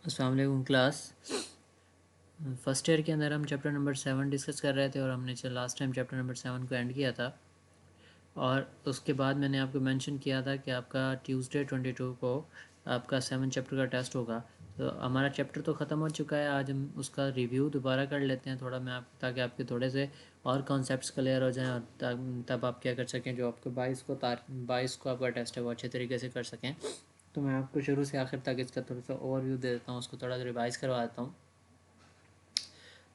अस्सलाम वालेकुम class. First year के अंदर हम चैप्टर नंबर 7 डिस्कस कर रहे थे और हमने लास्ट टाइम चैप्टर नंबर 7 को एंड किया था। और उसके बाद मैंने आपको मेंशन किया था कि आपका ट्यूसडे 22 को आपका 7 चैप्टर का टेस्ट होगा। तो हमारा चैप्टर तो ख़त्म हो चुका है, आज हम उसका रिव्यू दोबारा कर लेते हैं थोड़ा, मैं आप ताकि आपके थोड़े से और कॉन्सेप्ट्स क्लियर हो जाएं और तब आप क्या कर सकें, जो आपको 22 को आपका टेस्ट है वो अच्छे तरीके से कर सकें। तो मैं आपको शुरू से आखिर तक इसका थोड़ा सा ओवरव्यू दे देता हूँ, उसको थोड़ा सा रिवाइज़ करवा देता हूँ।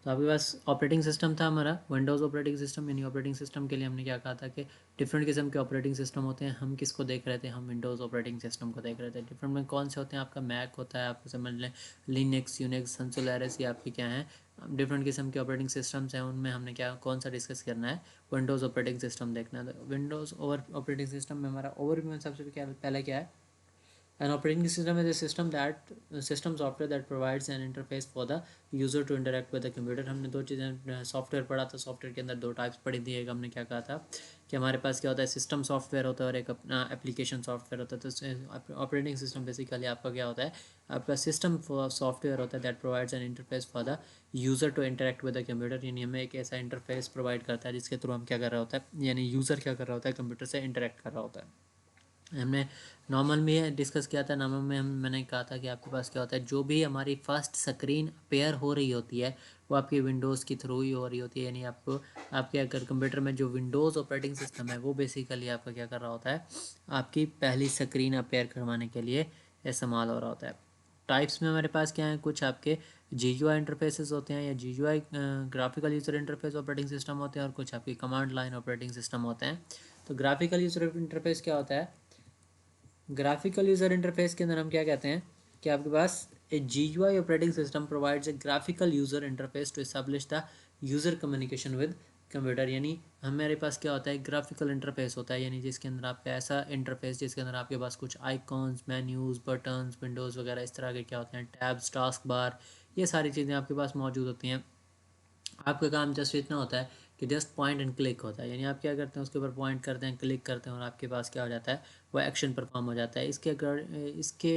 तो आपके पास ऑपरेटिंग सिस्टम था हमारा विंडोज़ ऑपरेटिंग सिस्टम, यानी ऑपरेटिंग सिस्टम के लिए हमने क्या कहा था कि डिफरेंट किस्म के ऑपरेटिंग सिस्टम होते हैं। हम किसको देख रहे थे, हम विंडोज़ ऑपरेटिंग सिस्टम को देख रहे थे। डिफरेंट में कौन से होते हैं, आपका मैक होता है, आपको समझ लें लिनक्स, यूनिक्स, सन सोलारिस, ये आपके क्या हैं डिफरेंट किस्म के ऑपरेटिंग सिस्टम्स हैं। उनमें हमने क्या कौन सा डिस्कस करना है, विंडोज़ ऑपरेटिंग सिस्टम देखना है। तो विंडोज़ ऑपरेटिंग सिस्टम में हमारा ओवरव्यू में सबसे पहले क्या है, an operating system is a system software that provides an interface for the user to interact with the computer। हमने दो चीज़ें सॉफ्टवेयर पढ़ा था, सॉफ्टवेयर के अंदर दो टाइप्स पढ़ी थी। एक हमने क्या कहा था कि हमारे पास क्या होता है, सिस्टम सॉफ्टवेयर होता है और एक अपना एप्लीकेशन सॉफ्टवेयर होता है। तो ऑपरेटिंग सिस्टम बेसिकली आपका क्या होता है, आपका सिस्टम सॉफ्टवेयर होता है that provides an interface for the user to interact with the computer. यानी हमें एक ऐसा इंटरफेस प्रोवाइड करता है जिसके थ्रू हम क्या कर रहा होता है, यानी यूज़र क्या कर रहा होता है, कंप्यूटर से इंटरेक्ट कर रहा होता है। हमने नॉर्मल में डिस्कस किया था। नॉर्मल में मैंने कहा था कि आपके पास क्या होता है, जो भी हमारी फर्स्ट स्क्रीन अपेयर हो रही होती है वो आपकी विंडोज़ के थ्रू ही हो रही होती है। यानी आपको आपके अगर कंप्यूटर में जो विंडोज़ ऑपरेटिंग सिस्टम है वो बेसिकली आपका क्या कर रहा होता है, आपकी पहली स्क्रीन अपेयर करवाने के लिए इस्तेमाल हो रहा होता है। टाइप्स में हमारे पास क्या है, कुछ आपके GUI इंटरफेसेस होते हैं या GUI graphical user interface operating system होते हैं, और कुछ आपके कमांड लाइन ऑपरेटिंग सिस्टम होते हैं। तो ग्राफिकल यूज़र इंटरफेस क्या होता है, ग्राफिकल यूज़र इंटरफेस के अंदर हम क्या कहते हैं कि आपके पास a GUI operating system provides a graphical user interface to establish the user communication with computer. यानी हमारे पास क्या होता है, ग्राफिकल इंटरफेस होता है, यानी जिसके अंदर आपका ऐसा इंटरफेस जिसके अंदर आपके पास कुछ आइकॉन्स, मेन्यूज़, बटन्स, विंडोज़ वगैरह इस तरह के क्या होते हैं, टैब्स, टास्क बार, ये सारी चीज़ें आपके पास मौजूद होती हैं। आपका काम जस्ट इतना होता है कि जस्ट पॉइंट एंड क्लिक होता है, यानी आप क्या करते हैं, उसके ऊपर पॉइंट करते हैं, क्लिक करते हैं और आपके पास क्या हो जाता है, वो एक्शन परफॉर्म हो जाता है। इसके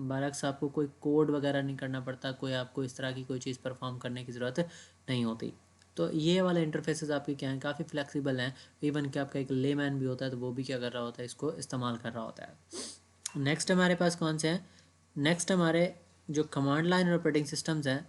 बरक्स आपको कोई कोड वगैरह नहीं करना पड़ता, कोई आपको इस तरह की कोई चीज़ परफॉर्म करने की ज़रूरत नहीं होती। तो ये वाले इंटरफेसेस आपके क्या हैं, काफ़ी फ्लेक्सिबल हैं। इवन कि आपका एक लेमैन भी होता है तो वो भी क्या कर रहा होता है, इसको इस्तेमाल कर रहा होता है। नेक्स्ट हमारे पास कौन से हैं, नेक्स्ट हमारे जो कमांड लाइन ऑपरेटिंग सिस्टम्स हैं,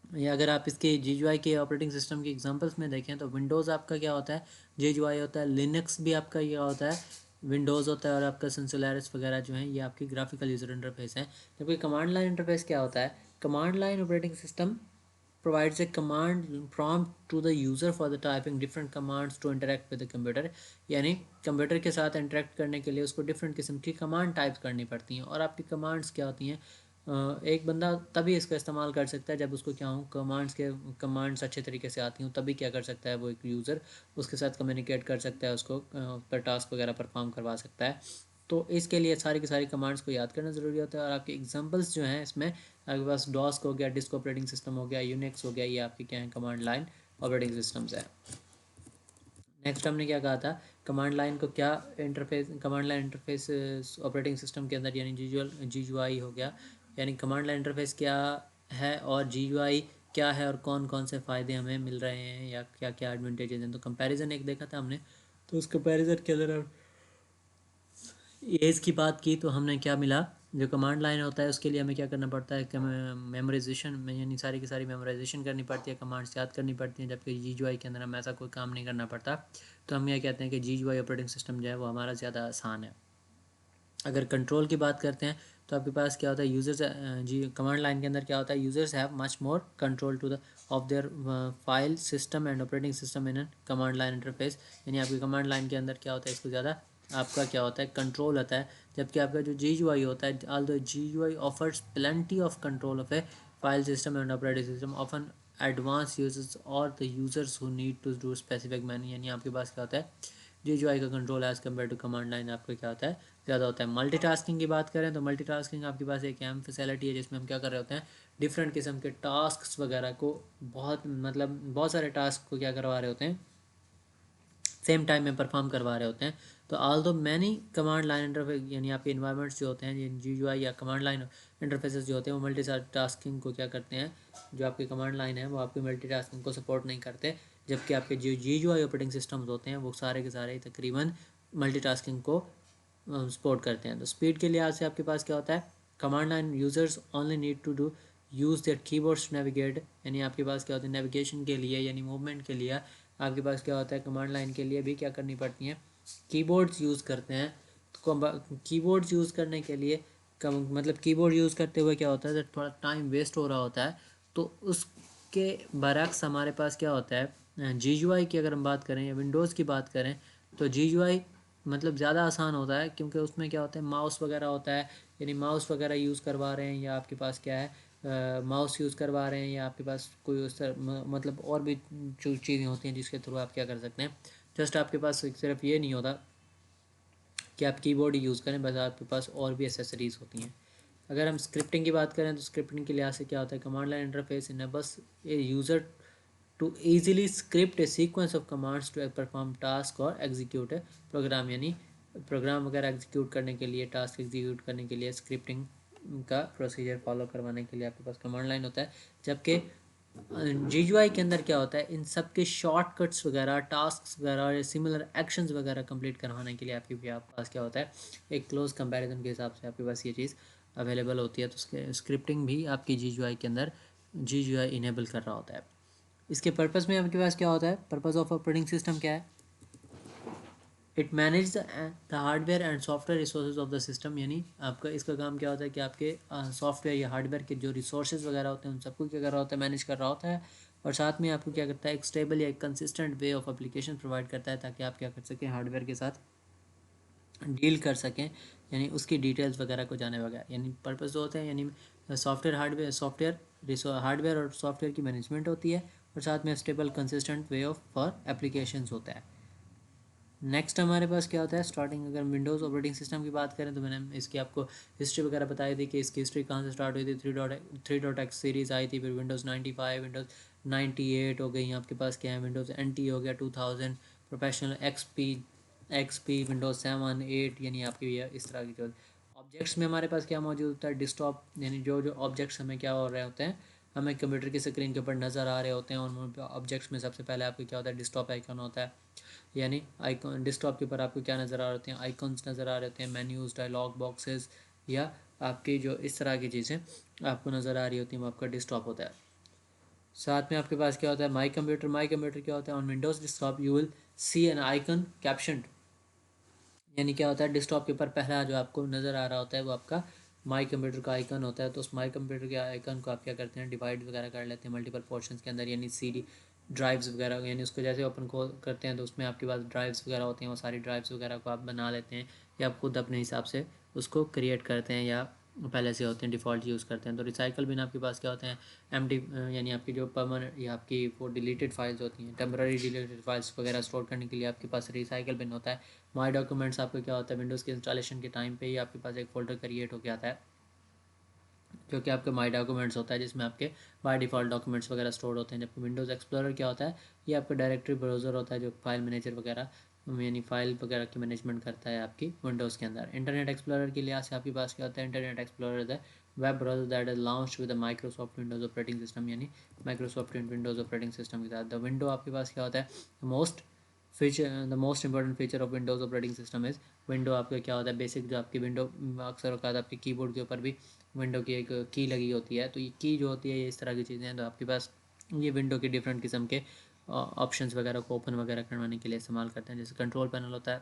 या अगर आप इसके GUI के ऑपरेटिंग सिस्टम के एग्जांपल्स में देखें तो विंडोज़ आपका क्या होता है, GUI होता है। लिनक्स भी आपका क्या होता है, विंडोज़ होता है। और आपका सन सोलारिस वगैरह जो है ये आपकी ग्राफिकल यूज़र इंटरफेस है। जबकि कमांड लाइन इंटरफेस क्या होता है, command line operating system provides a command prompt to the user for the typing different commands to interact with the computer। यानी कंप्यूटर के साथ इंटरेक्ट करने के लिए उसको डिफरेंट किस्म की कमांड टाइप करनी पड़ती हैं। और आपकी कमांड्स क्या होती हैं, एक बंदा तभी इसका इस्तेमाल कर सकता है जब उसको क्या हो, कमांड्स अच्छे तरीके से आती हूँ, तभी क्या कर सकता है वो एक यूज़र उसके साथ कम्युनिकेट कर सकता है, उसको पर टास्क वगैरह परफॉर्म करवा सकता है। तो इसके लिए सारी की सारी कमांड्स को याद करना ज़रूरी होता है। और आपके एग्जांपल्स जो हैं इसमें आपके पास डॉस हो गया, डिस्क ऑपरेटिंग सिस्टम हो गया, यूनिक्स हो गया, ये आपके क्या हैं, कमांड लाइन ऑपरेटिंग सिस्टम्स है। नेक्स्ट हमने क्या कहा था, कमांड लाइन को क्या interface, command line interface operating system के अंदर यानी GUI हो गया, यानी कमांड लाइन इंटरफेस क्या है और GUI क्या है और कौन कौन से फ़ायदे हमें मिल रहे हैं या क्या क्या एडवांटेजेस हैं। तो कंपैरिजन एक देखा था हमने, तो उस कंपैरिजन के अंदर एज की बात की तो हमने क्या मिला, जो कमांड लाइन होता है उसके लिए हमें क्या करना पड़ता है कि मेमोराइजेशन में, यानी सारी की सारी मेमोराइजेशन करनी पड़ती है, कमांड्स याद करनी पड़ती हैं। जबकि GUI के अंदर हमें ऐसा कोई काम नहीं करना पड़ता। तो हम ये कहते हैं कि GUI ऑपरेटिंग सिस्टम जो है वो हमारा ज़्यादा आसान है। अगर कंट्रोल की बात करते हैं तो आपके पास क्या होता है, यूज़र्स जी कमांड लाइन के अंदर क्या होता है, users have much more control to the of their file system and operating system in command line interface. यानी आपकी कमांड लाइन के अंदर क्या होता है, इसको ज़्यादा आपका क्या होता है, कंट्रोल होता है। जबकि आपका जो GUI होता है, although GUI offers plenty of control of a file system and operating system often advance users और the users who need to do specific many. यानी आपके पास क्या होता है, GUI का control as compared to command line आपका क्या होता है, ज़्यादा होता है। मल्टीटास्किंग की बात करें तो मल्टीटास्किंग आपके पास एक अहम फैसिलिटी है जिसमें हम क्या कर रहे होते हैं, डिफरेंट किस्म के टास्क वगैरह को बहुत सारे टास्क को क्या करवा रहे होते हैं, सेम टाइम में परफॉर्म करवा रहे होते हैं। तो although many command line interface यानी आपके इन्वायरमेंट्स जो होते हैं GUI या कमांड लाइन इंटरफेसेस जो होते हैं वो मल्टीटास्किंग को क्या करते हैं, जो आपकी कमांड लाइन है वो आपकी मल्टीटास्किंग को सपोर्ट नहीं करते, जबकि आपके जो GUI ऑपरेटिंग सिस्टम्स होते हैं वो सारे के सारे तकरीबन मल्टीटास्किंग को सपोर्ट करते हैं। तो स्पीड के लिहाज से आपके पास क्या होता है, command line users only need to do use their keyboards to navigate, यानी आपके पास क्या होता है नेविगेशन के लिए यानी मूवमेंट के लिए आपके पास क्या होता है कमांड लाइन के लिए भी क्या करनी पड़ती हैं, कीबोर्ड्स यूज़ करते हैं। तो कीबोर्ड्स यूज़ करने के लिए मतलब कीबोर्ड यूज़ करते हुए क्या होता है जब थोड़ा टाइम वेस्ट हो रहा होता है, तो उसके बरक्स हमारे पास क्या होता है GUI की अगर हम बात करें या विंडोज़ की बात करें तो GUI मतलब ज़्यादा आसान होता है, क्योंकि उसमें क्या होता है माउस वगैरह होता है, यानी माउस वगैरह यूज़ करवा रहे हैं या आपके पास क्या है माउस यूज़ करवा रहे हैं या आपके पास कोई उस तरह मतलब और भी जो चीज़ें होती हैं जिसके थ्रू आप क्या कर सकते हैं, जस्ट आपके पास सिर्फ ये नहीं होता कि आप कीबोर्ड ही यूज़ करें, बस आपके पास और भी एसेसरीज़ होती हैं। अगर हम स्क्रिप्टिंग की बात करें तो स्क्रिप्टिंग के लिहाज से क्या होता है, command line interface enables A user to easily script a sequence of commands to perform task और execute a program, यानी प्रोग्राम वगैरह एग्जीक्यूट करने के लिए, टास्क एग्जीक्यूट करने के लिए स्क्रिप्टिंग का प्रोसीजर फॉलो करवाने के लिए आपके पास कमांड लाइन होता है। जबकि GUI के अंदर क्या होता है, इन सब के शॉर्टकट्स वगैरह टास्क वगैरह और सिमिलर एक्शंस वगैरह कंप्लीट करवाने के लिए आपके पास क्या होता है एक क्लोज कंपैरिजन के हिसाब से आपके पास ये चीज़ अवेलेबल होती है। तो स्क्रिप्टिंग भी आपकी GUI के अंदर GUI इनेबल कर रहा होता है। इसके पर्पस में आपके पास क्या होता है, पर्पस ऑफ ऑपरेटिंग सिस्टम क्या है, it manage the hardware and software resources of the system, यानी आपका इसका काम क्या होता है कि आपके सॉफ्टवेयर या हार्डवेयर के जो रिसोर्सेज वगैरह होते हैं उन सबको क्या कर रहा होता है, मैनेज कर रहा होता है। और साथ में आपको क्या करता है एक स्टेबल या एक consistent way of application provide करता है, ताकि आप क्या कर सकें हार्डवेयर के साथ डील कर सकें, यानी उसकी डिटेल्स वगैरह को जाने वगैरह, यानी पर्पस जो होते हैं यानी सॉफ्टवेयर हार्डवेयर और सॉफ्टवेयर की मैनेजमेंट होती है, और साथ में stable consistent way of for applications होता है। नेक्स्ट हमारे पास क्या होता है, स्टार्टिंग अगर विंडोज़ ऑपरेटिंग सिस्टम की बात करें तो मैंने इसकी आपको हिस्ट्री वगैरह बताई थी कि इसकी हिस्ट्री कहाँ से स्टार्ट हुई थी, थ्री डॉट एक्स सीरीज़ आई थी, फिर विंडोज़ 95, विंडोज़ 98 हो गई, आपके पास क्या है विंडोज़ NT हो गया 2000, प्रोफेशनल XP विंडोज़ 7 8, यानी आपकी इस तरह की जो ऑब्जेक्ट्स में हमारे पास क्या मौजूद होता है, डेस्कटॉप, यानी जो ऑब्जेक्ट्स हमें क्या हो रहे होते हैं, हमें कंप्यूटर की स्क्रीन के ऊपर नज़र आ रहे होते हैं, उन ऑब्जेक्ट्स में सबसे पहले आपको क्या होता है डेस्कटॉप आइकन होता है, यानी आइकॉन डेस्कटॉप के ऊपर आपको क्या नज़र आ रहे होते हैं, आइकॉन्स नज़र आ रहे होते हैं, मेन्यूज़, डायलॉग बॉक्सेस या आपकी जो इस तरह की चीज़ें आपको नज़र आ रही होती हैं वो आपका डेस्कटॉप होता है। साथ में आपके पास क्या होता है माई कंप्यूटर क्या होता है, on Windows desktop you will see an icon captioned, यानी क्या होता है डेस्कटॉप के ऊपर पहला जो आपको नज़र आ रहा होता है वो आपका माई कंप्यूटर का आइकन होता है। तो उस माई कंप्यूटर के आइकन को आप क्या करते हैं डिवाइड वगैरह कर लेते हैं मल्टीपल पोर्शंस के अंदर, यानी CD ड्राइव्स वगैरह, यानी उसको जैसे ओपन खोल करते हैं तो उसमें आपके पास ड्राइव्स वगैरह होती हैं, वो सारी ड्राइव्स वगैरह को आप बना लेते हैं या आप खुद अपने हिसाब से उसको क्रिएट करते हैं या पहले से होते हैं डिफ़ॉल्ट यूज़ करते हैं। तो रिसाइकल बिन आपके पास क्या होते हैं एम्प्टी, यानी आपकी जो परमानेंट या आपकी वो डिलीटेड फाइल्स होती हैं, टेम्पररी डिलीटेड फाइल्स वगैरह स्टोर करने के लिए आपके पास रिसाइकल बिन होता है। माई डॉक्यूमेंट्स आपको क्या होता है विंडोज़ के इंस्टॉलेशन के टाइम पे ही आपके पास एक फ़ोल्डर क्रिएट होकर आता है जो कि आपके माई डॉक्यूमेंट्स होता है, जिसमें आपके बाय डिफ़ॉल्ट डॉक्यूमेंट्स वगैरह स्टोर होते हैं। जबकि विंडोज़ एक्सप्लोरर क्या होता है, ये आपका डायरेक्टरी ब्राउज़र होता है जो फाइल मैनेजर वगैरह यानी फाइल वगैरह की मैनेजमेंट करता है आपकी विंडोज़ के अंदर। इंटरनेट एक्सप्लोरर के लिहाज से आपके पास क्या होता है, इंटरनेट एक्सप्लोरर है web browser that is launched with Microsoft Windows operating system, यानी माइक्रोसॉफ्ट विंडोज़ ऑपरेटिंग सिस्टम के साथ। द विंडो आपके पास क्या होता है the most important feature of Windows operating system is window. आपका क्या होता है बेसिक जो आपकी विंडो अक्सर होता है आपके कीबोर्ड के ऊपर भी विंडो की एक की लगी होती है, तो ये की जो होती है ये इस तरह की चीज़ें हैं, तो आपके पास ये विंडो के डिफरेंट किस्म के ऑप्शंस वगैरह को ओपन वगैरह करवाने के लिए इस्तेमाल करते हैं। जैसे कंट्रोल पैनल होता है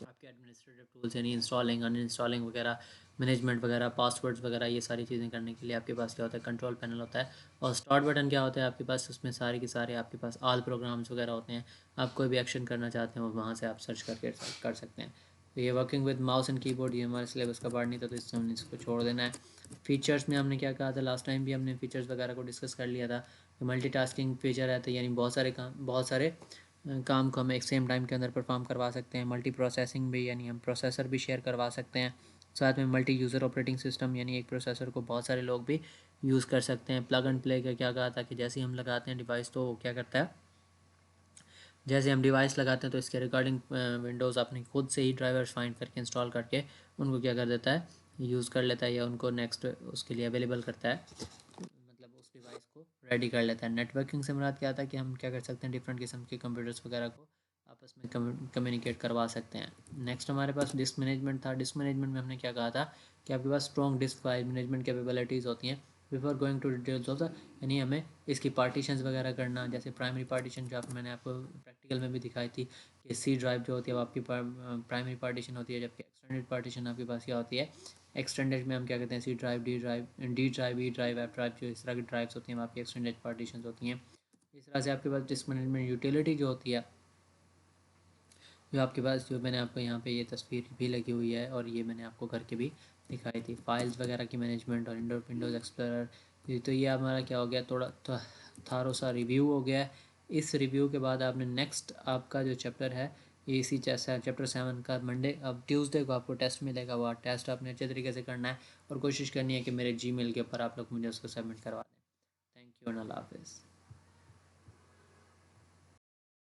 आपके एडमिनिस्ट्रेटिव टूल्स, यानी इंस्टॉलिंग अनइंस्टॉलिंग वगैरह, मैनेजमेंट वगैरह, पासवर्ड्स वगैरह, ये सारी चीज़ें करने के लिए आपके पास क्या होता है कंट्रोल पैनल होता है। और स्टार्ट बटन क्या होता है आपके पास, उसमें सारे के सारे आपके पास ऑल प्रोग्राम्स वगैरह होते हैं, आप कोई भी एक्शन करना चाहते हैं वहाँ से आप सर्च करके कर सकते हैं। तो ये working with mouse and keyboard, ये हमारे सिलेबस का पार्ट नहीं था तो इससे हमने इसको छोड़ देना है। फीचर्स में हमने क्या कहा था लास्ट टाइम भी हमने फीचर्स वगैरह को डिस्कस कर लिया था। मल्टीटास्किंग फीचर है, तो यानी बहुत सारे काम को हम एक सेम टाइम के अंदर परफॉर्म करवा सकते हैं। मल्टी प्रोसेसिंग भी, यानी हम प्रोसेसर भी शेयर करवा सकते हैं। साथ में मल्टी यूज़र ऑपरेटिंग सिस्टम, यानी एक प्रोसेसर को बहुत सारे लोग भी यूज़ कर सकते हैं। प्लग एंड प्ले का क्या कहा था कि जैसे ही हम लगाते हैं डिवाइस तो वो क्या करता है जैसे हम डिवाइस लगाते हैं तो इसके रिकॉर्डिंग विंडोज़ अपनी खुद से ही ड्राइवर्स फाइंड करके इंस्टॉल करके उनको क्या कर देता है, यूज़ कर लेता है या उनको नेक्स्ट उसके लिए अवेलेबल करता है, मतलब उस डिवाइस को रेडी कर लेता है। नेटवर्किंग से मुराद क्या था कि हम क्या कर सकते हैं, डिफरेंट किस्म के कंप्यूटर्स वगैरह को आपस में कम्युनिकेट करवा सकते हैं। नेक्स्ट हमारे पास डिस्क मैनेजमेंट था। डिस्क मैनेजमेंट में हमने क्या कहा था कि आपके पास strong disk file management capabilities होती हैं। Before going to details of the, यानी हमें इसकी पार्टीशंस वगैरह करना, जैसे प्राइमरी पार्टीशन जो मैंने आपको प्रैक्टिकल में भी दिखाई थी कि सी ड्राइव जो होती है वो आपकी प्राइमरी पार्टीशन होती है, जबकि एक्सटेंडेड पार्टीशन आपके पास क्या होती है, एक्सटेंडेड में हम क्या कहते हैं, C drive, D drive, D drive, E drive, F drive, जो इस तरह की ड्राइव्स होती हैं वो आपकी एक्सटेंडेड पार्टीशन होती हैं। इस तरह से आपके पास डिस्क मैनेजमेंट यूटिलिटी जो होती है, जो आपके पास, जो मैंने आपको यहाँ पे ये तस्वीर भी लगी हुई है और ये मैंने आपको करके भी दिखाई थी, फाइल्स वगैरह की मैनेजमेंट और विंडोज़ एक्सप्लोरर। तो ये हमारा क्या हो गया, थोड़ा थारो सा रिव्यू हो गया है। इस रिव्यू के बाद आपने नेक्स्ट आपका जो चैप्टर है, ये इसी चैप्टर 7 का मंडे, अब ट्यूसडे को आपको टेस्ट मिलेगा। वो टेस्ट आपने अच्छे तरीके से करना है और कोशिश करनी है कि मेरे जीमेल के ऊपर आप लोग मुझे उसको सबमिट करवा दें। थैंक यू एंड अल्लाह हाफिज़।